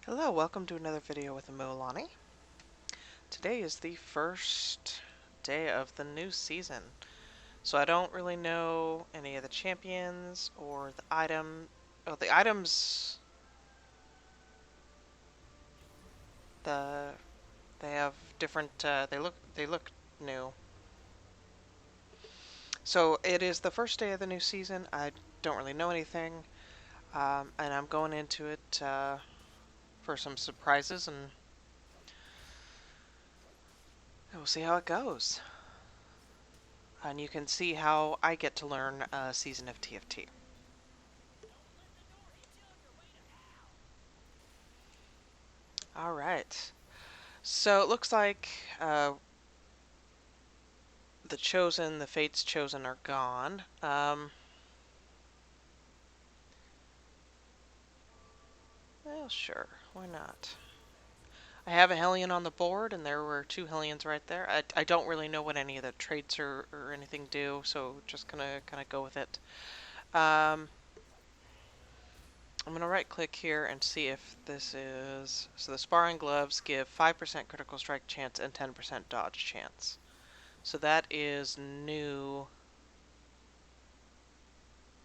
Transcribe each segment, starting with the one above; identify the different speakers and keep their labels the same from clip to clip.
Speaker 1: Hello, welcome to another video with Milani. Today is the first day of the new season, so I don't really know any of the champions or the item. Oh, the items. The they have different. They look new. So it is the first day of the new season. I don't really know anything, and I'm going into it for some surprises, and we'll see how it goes. And you can see how I get to learn a season of TFT. All right. So it looks like the Chosen, the Fates Chosen are gone. Well, sure, why not? I have a Hellion on the board, and there were two Hellions right there. I don't really know what any of the traits or anything do, so just gonna kind of go with it. Um, I'm gonna right click here and see if this is... So the Sparring Gloves give 5% critical strike chance and 10% dodge chance. So that is new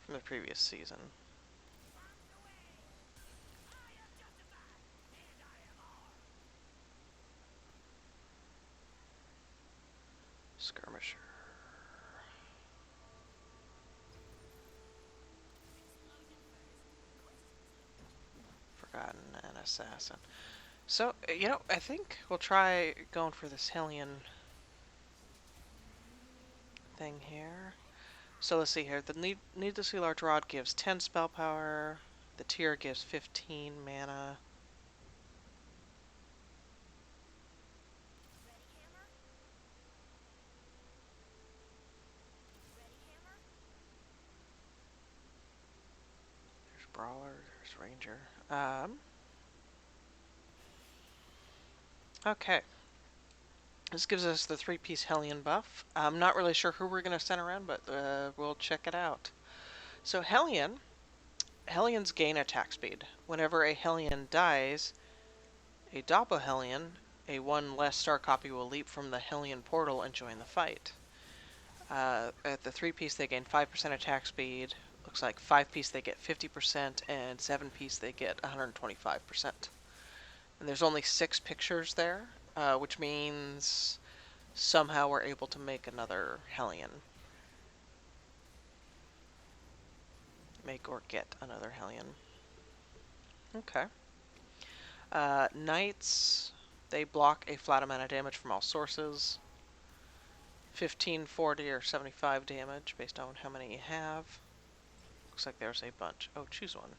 Speaker 1: from the previous season. Skirmisher. Forgotten and Assassin. So, I think we'll try going for this Hellion thing here. So let's see here. The Needlessly Large Rod gives 10 spell power. The Tear gives 15 mana. There's Brawler, there's Ranger. Okay. This gives us the 3-piece Hellion buff. I'm not really sure who we're going to send around, but we'll check it out. So Hellions gain attack speed. Whenever a Hellion dies, a Doppelhellion, a 1 less star copy, will leap from the Hellion portal and join the fight. At the 3-piece they gain 5% attack speed. Looks like 5-piece they get 50%, and 7-piece they get 125%. And there's only 6 pictures there, which means somehow we're able to make another Hellion. Make or get another Hellion. Okay. Knights, they block a flat amount of damage from all sources. 15, 40, or 75 damage based on how many you have. Looks like there's a bunch. Oh, choose one.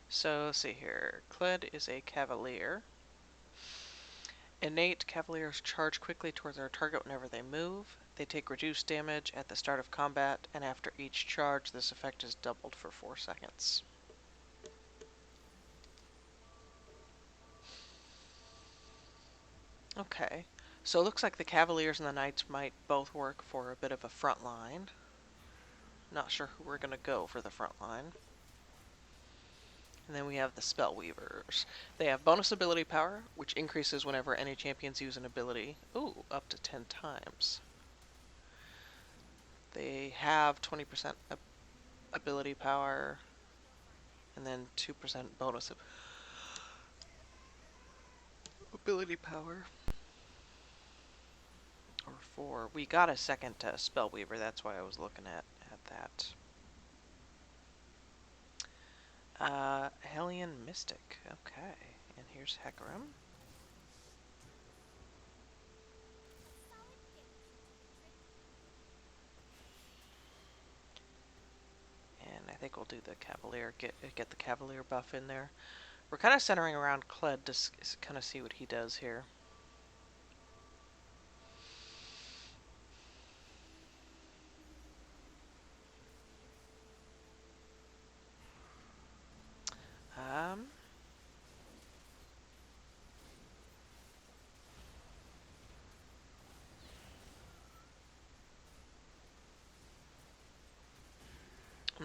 Speaker 1: So, let's see here. Kled is a cavalier. Innate cavaliers charge quickly towards their target whenever they move. They take reduced damage at the start of combat, and after each charge, this effect is doubled for 4 seconds. Okay, so it looks like the cavaliers and the knights might both work for a bit of a front line. Not sure who we're going to go for the front line. And then we have the Spellweavers. They have bonus ability power, which increases whenever any champions use an ability. Ooh, up to 10 times. They have 20% ability power, and then 2% bonus ability power. Or 4. We got a second Spellweaver, that's why I was looking at that. Hellion Mystic. Okay, and here's Hecarim. And I think we'll do the Cavalier, get the Cavalier buff in there. We're kind of centering around Kled to kind of see what he does here.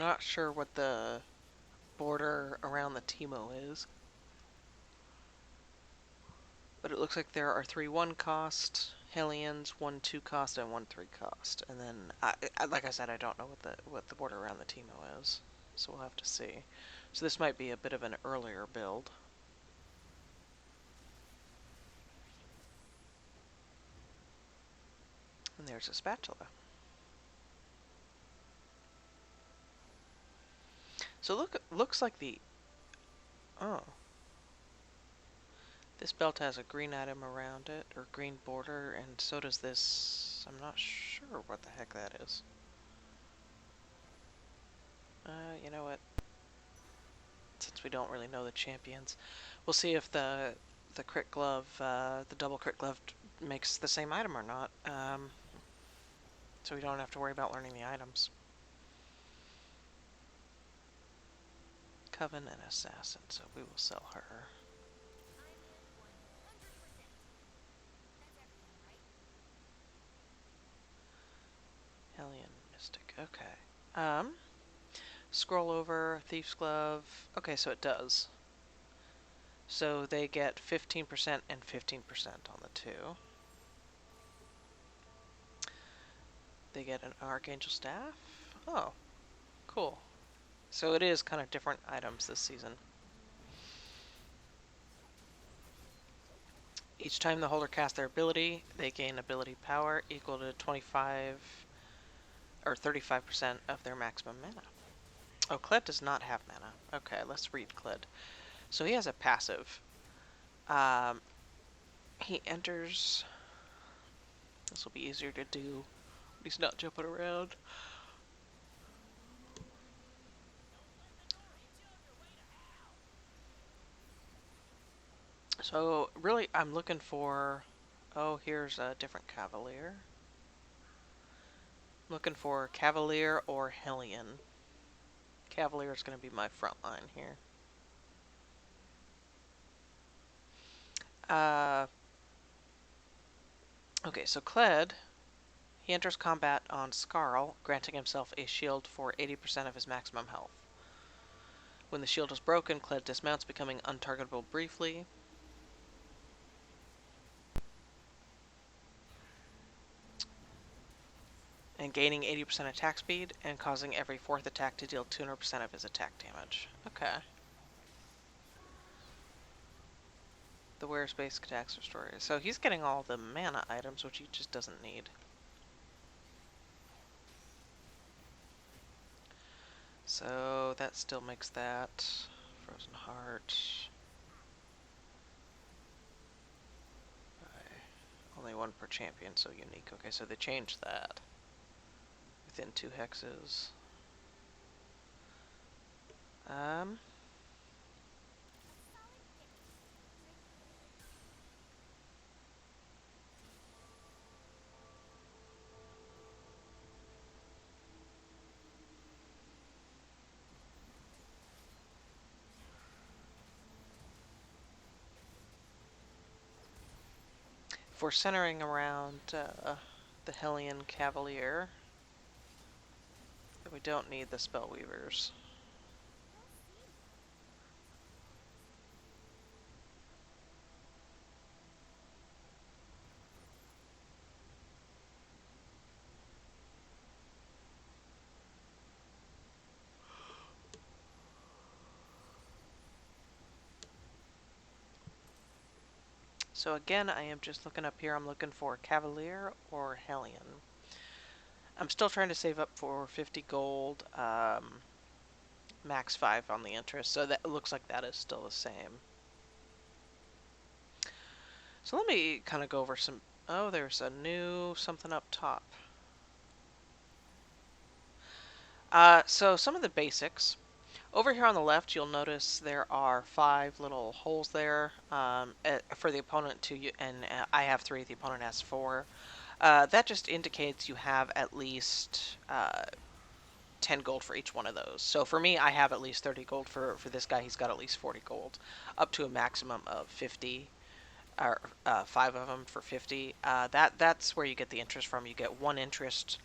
Speaker 1: not sure what the border around the Teemo is, but it looks like there are 3 1 cost Hellions, 1 2 cost, and 1 3 cost. And then, like I said, I don't know what the border around the Teemo is, so we'll have to see. So this might be a bit of an earlier build. And there's a spatula. So looks like the... Oh. This belt has a green item around it, or green border, and so does this... I'm not sure what the heck that is. You know what? Since we don't really know the champions, we'll see if the crit glove, the double crit glove makes the same item or not. So we don't have to worry about learning the items. Coven and Assassin, so we will sell her. Hellion Mystic, okay. Scroll over, Thief's Glove. Okay, so it does. So they get 15% and 15% on the two. They get an Archangel Staff. Oh, cool. So it is kind of different items this season. Each time the holder casts their ability, they gain ability power equal to 25 or 35% of their maximum mana. Oh, Kled does not have mana. Okay, let's read Kled. So he has a passive. He enters... This will be easier to do. He's not jumping around. So, really, I'm looking for... Oh, here's a different Cavalier. I'm looking for Cavalier or Hellion. Cavalier is going to be my front line here. Okay, so Kled, he enters combat on Skarl, granting himself a shield for 80% of his maximum health. When the shield is broken, Kled dismounts, becoming untargetable briefly. And gaining 80% attack speed, and causing every 4th attack to deal 200% of his attack damage. Okay. The wear space attacks restore. So he's getting all the mana items, which he just doesn't need. So that still makes that Frozen Heart. Okay. Only 1 per champion, so unique. Okay, so they changed that. Within 2 hexes. For centering around the Hellion Cavalier, we don't need the Spellweavers. So again, I am just looking up here. I'm looking for Cavalier or Hellion. I'm still trying to save up for 50 gold, max 5 on the interest, so that looks like that is still the same. So let me kind of go over some... Oh, there's a new something up top. So some of the basics. Over here on the left, you'll notice there are 5 little holes there for the opponent to, and I have 3, the opponent has 4. That just indicates you have at least 10 gold for each one of those. So for me, I have at least 30 gold. For this guy, he's got at least 40 gold. Up to a maximum of 50, or 5 of them for 50. That's where you get the interest from. You get 1 interest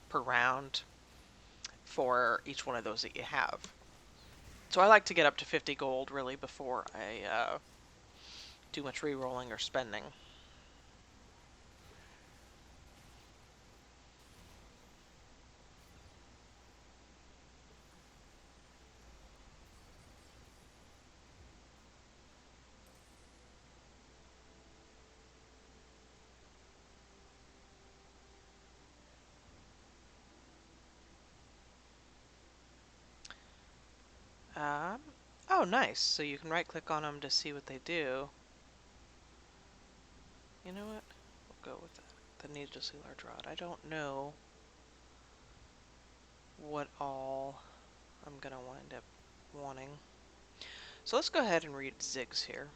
Speaker 1: per round for each one of those that you have. So I like to get up to 50 gold really before I do much re-rolling or spending. Um, oh, nice. So you can right-click on them to see what they do. You know what? We'll go with that. The needlessly large rod. I don't know what all I'm going to wind up wanting. So let's go ahead and read Ziggs here.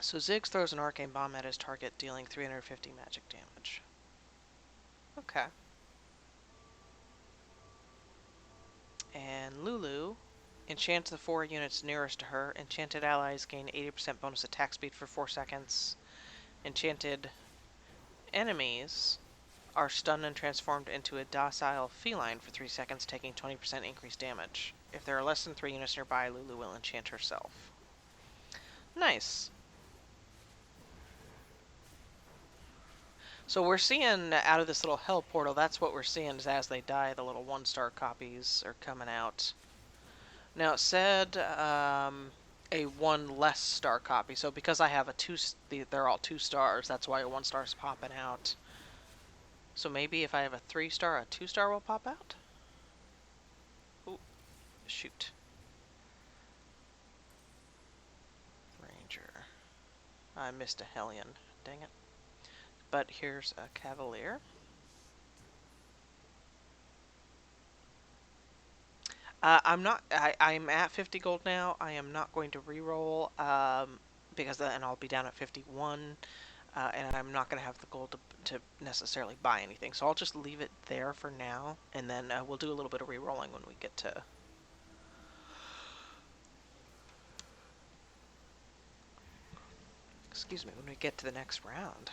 Speaker 1: So Ziggs throws an arcane bomb at his target, dealing 350 magic damage. Okay. And Lulu enchants the 4 units nearest to her. Enchanted allies gain 80% bonus attack speed for 4 seconds. Enchanted enemies are stunned and transformed into a docile feline for 3 seconds, taking 20% increased damage. If there are less than 3 units nearby, Lulu will enchant herself. Nice. So we're seeing out of this little hell portal, that's what we're seeing is as they die, the little 1-star copies are coming out. Now it said a 1 less star copy, so because I have a 2, they're all 2 stars, that's why a 1 star is popping out. So maybe if I have a 3 star, a 2 star will pop out? Ooh, shoot. Ranger. I missed a Hellion, dang it. But here's a cavalier. I'm not. I'm at 50 gold now. I am not going to re-roll because then I'll be down at 51, and I'm not going to have the gold to necessarily buy anything. So I'll just leave it there for now, and then we'll do a little bit of re-rolling when we get to. Excuse me, when we get to the next round.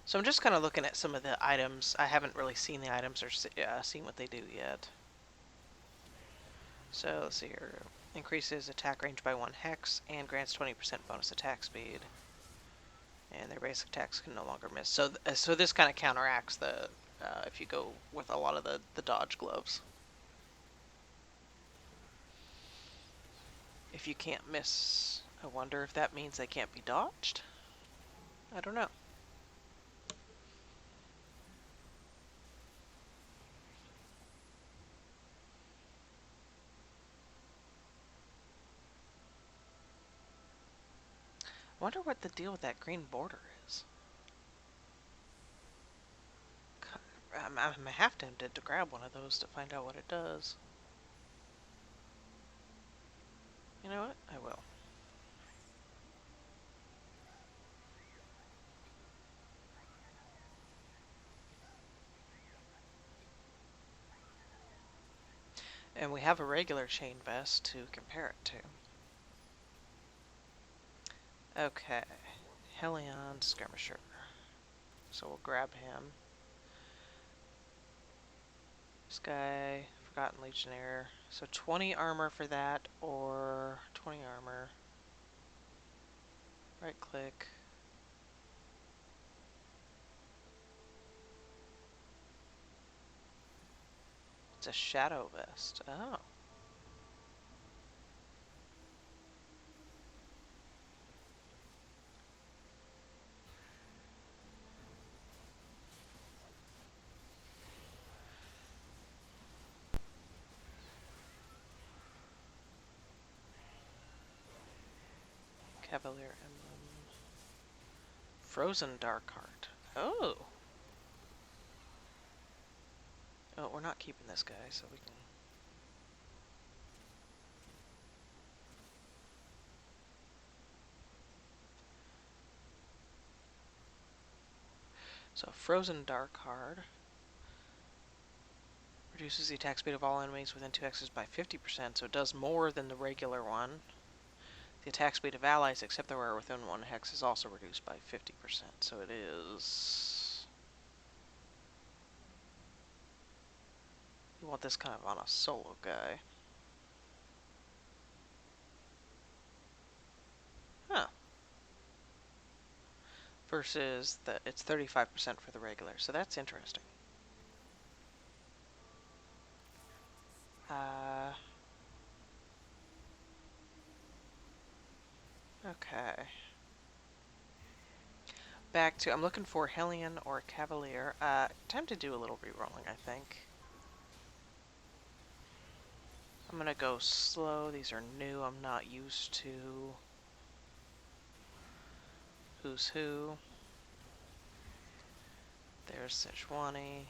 Speaker 1: So I'm just kind of looking at some of the items. I haven't really seen the items or seen what they do yet. So let's see here. Increases attack range by 1 hex and grants 20% bonus attack speed. And their basic attacks can no longer miss. So so this kind of counteracts the if you go with a lot of the dodge gloves. If you can't miss, I wonder if that means they can't be dodged? I don't know. I wonder what the deal with that green border is. I'm half tempted to grab one of those to find out what it does. You know what? I will. And we have a regular chain vest to compare it to. Okay. Hellion Skirmisher. So we'll grab him. This guy, Forgotten Legionnaire. So 20 armor for that, or 20 armor. Right click. It's a shadow vest. Oh. Cavalier emblem. Frozen Dark Heart. Oh. Oh, we're not keeping this guy, so we can. So Frozen Dark Heart reduces the attack speed of all enemies within 2 hexes by 50%, so it does more than the regular one. The attack speed of allies, except they were within 1 hex, is also reduced by 50%, so it is You want this kind of on a solo guy. Huh. Versus it's 35% for the regular, so that's interesting. Uh, okay. Back to, I'm looking for Hellion or Cavalier. Time to do a little re-rolling, I think. I'm gonna go slow. These are new. I'm not used to who's who. There's Sejuani.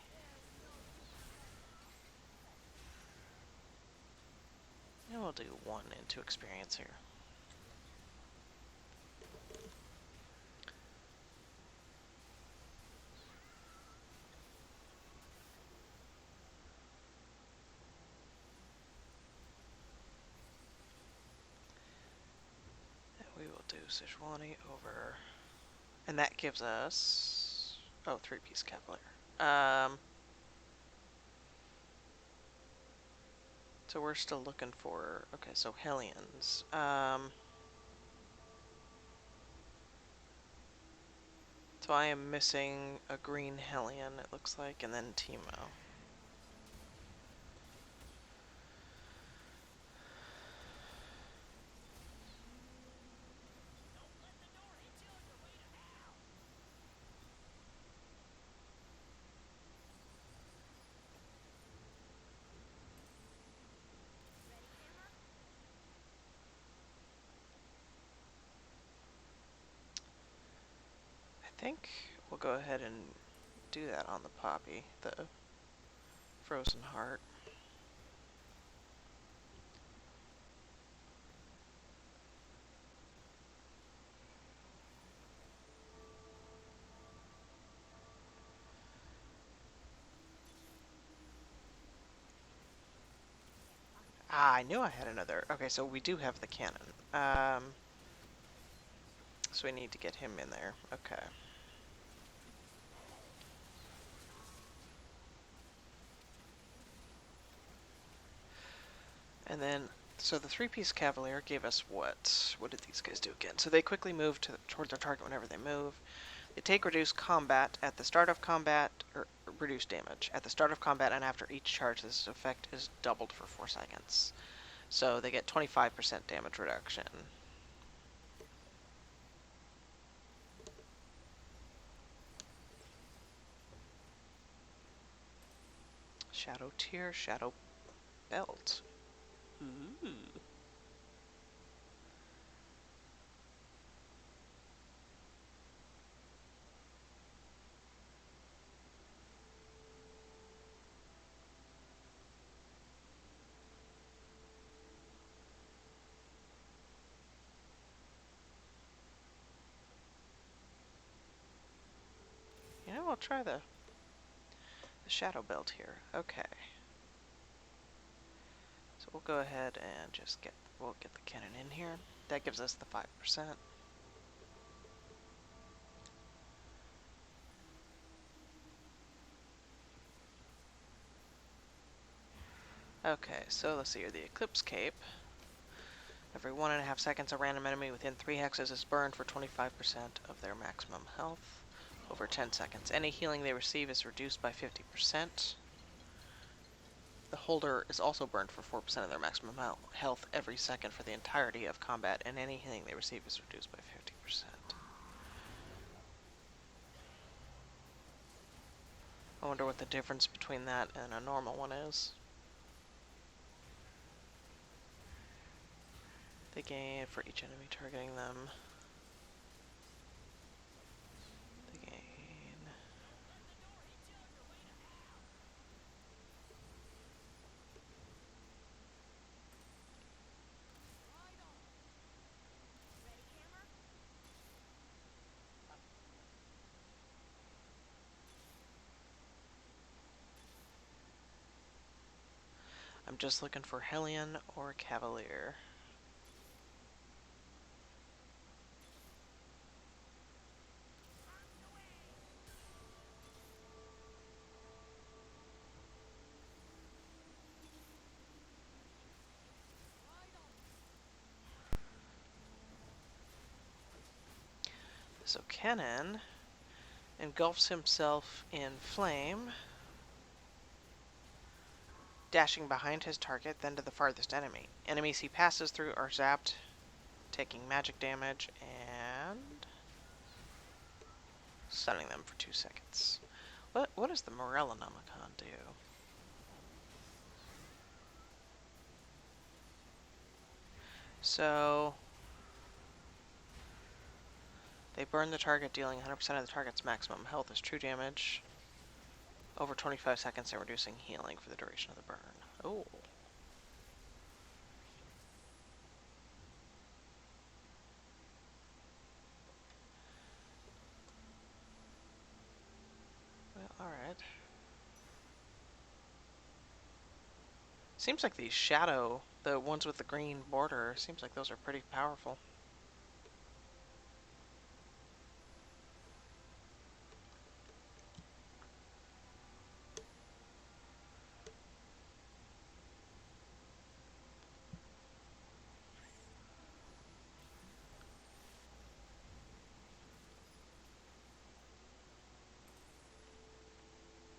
Speaker 1: And we'll do 1 into experience here. And we will do Sejuani over... And that gives us... Oh, 3-piece Cavalier. So we're still looking for... Okay, so Hellions. So I am missing a green Hellion, it looks like, and then Teemo. I think we'll go ahead and do that on the Poppy, the Frozen Heart. Ah, I knew I had another. Okay, so we do have the cannon. So we need to get him in there. Okay. And then, so the 3-piece Cavalier gave us what? What did these guys do again? So they quickly move toward their target whenever they move. They take reduced combat at the start of combat, or reduced damage at the start of combat, and after each charge, this effect is doubled for 4 seconds. So they get 25% damage reduction. Shadow Tear, Shadow Belt. Ooh. You know, I'll try the Shadow Belt here. Okay. So we'll go ahead and just we'll get the cannon in here. That gives us the 5%. Okay, so let's see here. The Eclipse Cape. Every 1.5 seconds, a random enemy within 3 hexes is burned for 25% of their maximum health. Over 10 seconds. Any healing they receive is reduced by 50%. The holder is also burned for 4% of their maximum health every second for the entirety of combat, and any healing they receive is reduced by 50%. I wonder what the difference between that and a normal one is. They gain for each enemy targeting them. They gain. I'm just looking for Hellion or Cavalier. So Kennen engulfs himself in flame, dashing behind his target, then to the farthest enemy. Enemies he passes through are zapped, taking magic damage, and stunning them for 2 seconds. What does the Morellonomicon do? So they burn the target, dealing 100% of the target's maximum health as true damage over 25 seconds and reducing healing for the duration of the burn. Oh. Well, alright. Seems like these shadow, the ones with the green border, seems like those are pretty powerful.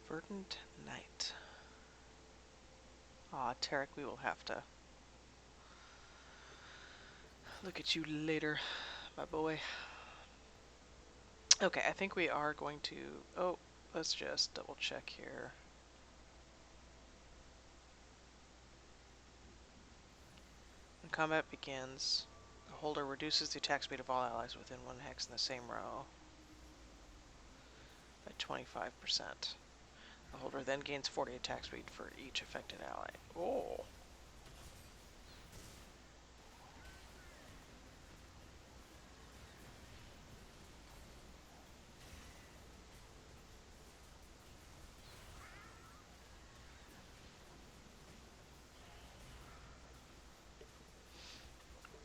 Speaker 1: Verdant Night. Aw, Tarek, we will have to look at you later, my boy. Okay, I think we are going to... Oh, let's just double check here. When combat begins, the holder reduces the attack speed of all allies within 1 hex in the same row by 25%. The holder then gains 40 attack speed for each affected ally. Oh.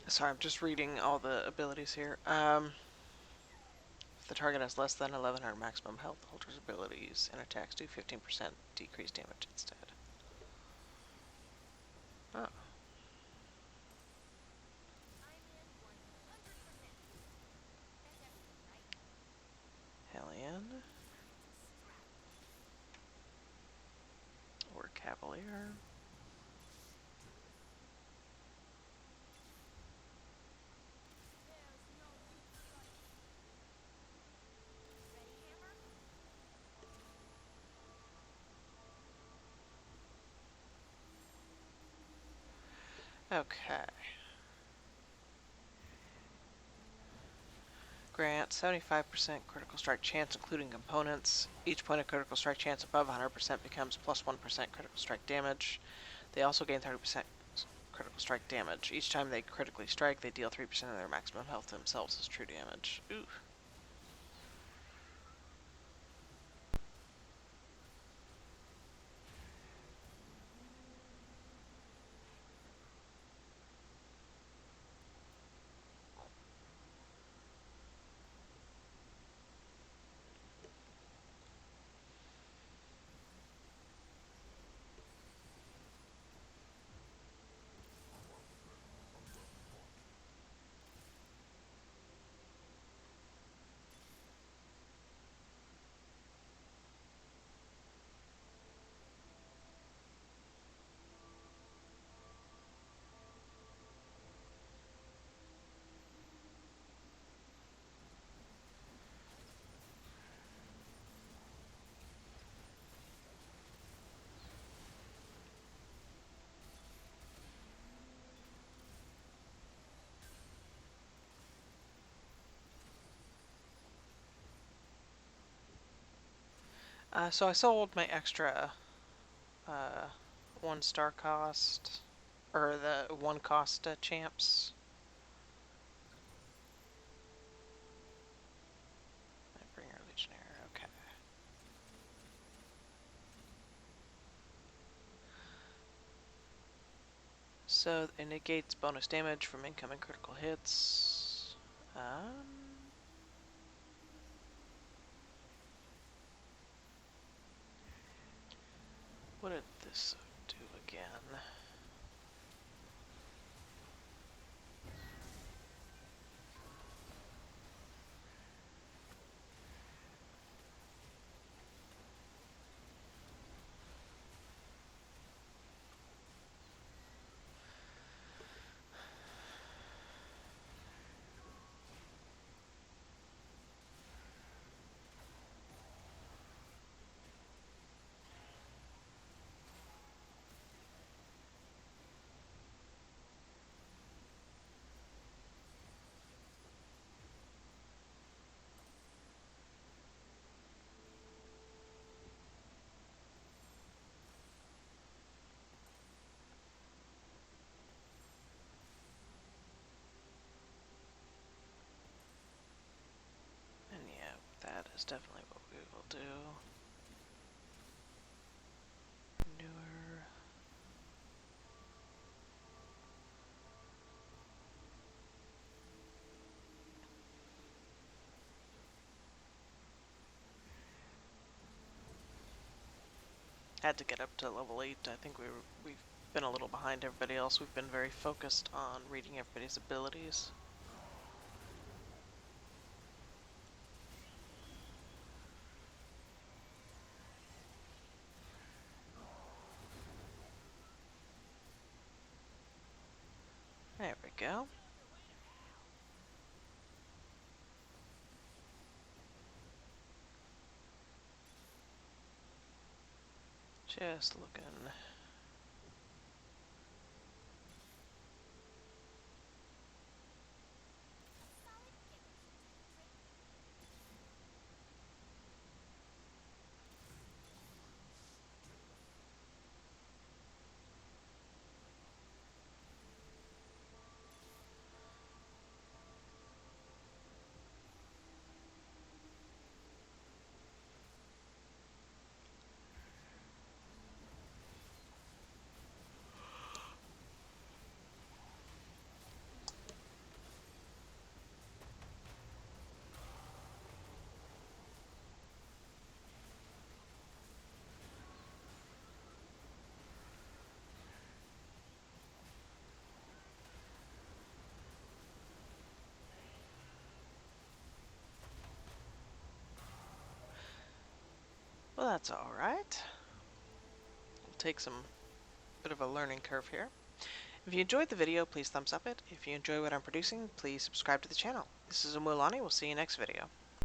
Speaker 1: Sorry, I'm just reading all the abilities here. If the target has less than 1100 maximum health, the holder's abilities and attacks do 15% decreased damage instead. Oh. Hellion. Or cavalier. Okay. Grant 75% critical strike chance, including components. Each point of critical strike chance above 100% becomes plus 1% critical strike damage. They also gain 30% critical strike damage. Each time they critically strike, they deal 3% of their maximum health to themselves as true damage. Ooh. So I sold my extra 1 star cost, or the 1 cost champs. Bringer Legionnaire, okay. So it negates bonus damage from incoming critical hits. What did this do again? is definitely what we will do. Newer. Had to get up to level 8. I think we've been a little behind everybody else. We've been very focused on reading everybody's abilities. There we go. Just looking. Well, that's alright. We'll take some bit of a learning curve here. If you enjoyed the video, please thumbs up it. If you enjoy what I'm producing, please subscribe to the channel. This is Umulani. We'll see you next video.